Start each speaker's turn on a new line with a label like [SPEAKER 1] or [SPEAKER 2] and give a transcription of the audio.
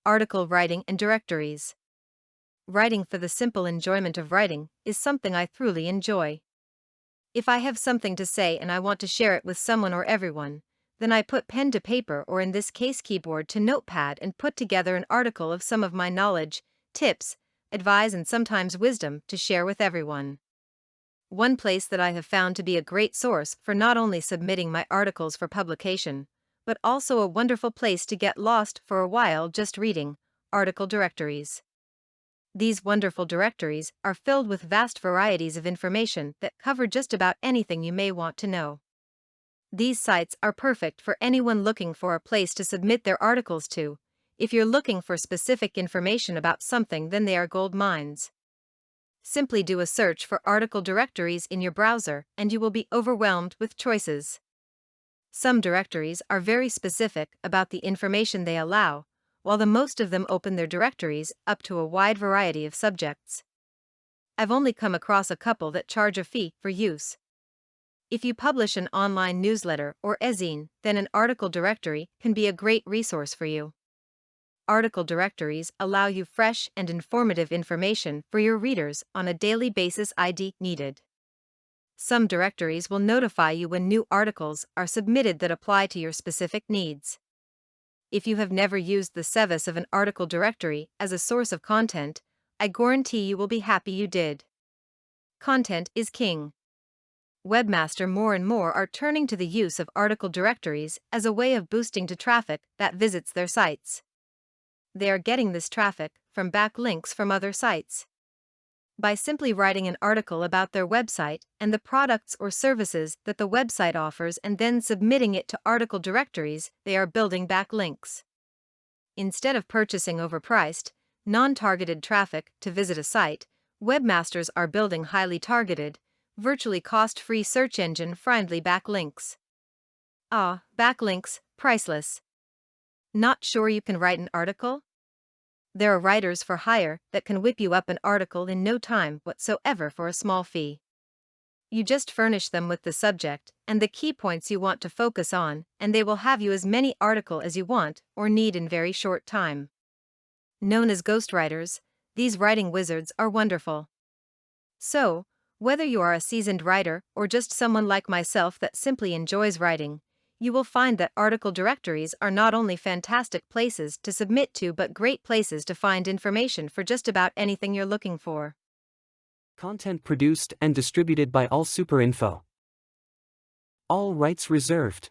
[SPEAKER 1] Article writing and directories. Writing for the simple enjoyment of writing is something I truly enjoy. If I have something to say and I want to share it with someone or everyone, then I put pen to paper, or in this case keyboard to notepad, and put together an article of some of my knowledge, tips, advice and sometimes wisdom to share with everyone. One place that I have found to be a great source for not only submitting my articles for publication, but also a wonderful place to get lost for a while just reading, article directories. These wonderful directories are filled with vast varieties of information that cover just about anything you may want to know. These sites are perfect for anyone looking for a place to submit their articles to. If you're looking for specific information about something, then they are gold mines. Simply do a search for article directories in your browser and you will be overwhelmed with choices. Some directories are very specific about the information they allow, while the most of them open their directories up to a wide variety of subjects. I've only come across a couple that charge a fee for use. If you publish an online newsletter or e-zine, then an article directory can be a great resource for you. Article directories allow you fresh and informative information for your readers on a daily basis ID needed. Some directories will notify you when new articles are submitted that apply to your specific needs. If you have never used the service of an article directory as a source of content, I guarantee you will be happy you did. Content is king. Webmasters more and more are turning to the use of article directories as a way of boosting to traffic that visits their sites. They are getting this traffic from backlinks from other sites. By simply writing an article about their website and the products or services that the website offers and then submitting it to article directories, they are building backlinks. Instead of purchasing overpriced, non-targeted traffic to visit a site, webmasters are building highly targeted, virtually cost-free search engine-friendly backlinks. Backlinks, priceless. Not sure you can write an article? There are writers for hire that can whip you up an article in no time whatsoever for a small fee. You just furnish them with the subject and the key points you want to focus on, and they will have you as many articles as you want or need in very short time. Known as ghostwriters, these writing wizards are wonderful. So, whether you are a seasoned writer or just someone like myself that simply enjoys writing, you will find that article directories are not only fantastic places to submit to but great places to find information for just about anything you're looking for.
[SPEAKER 2] Content produced and distributed by All Super Info. All rights reserved.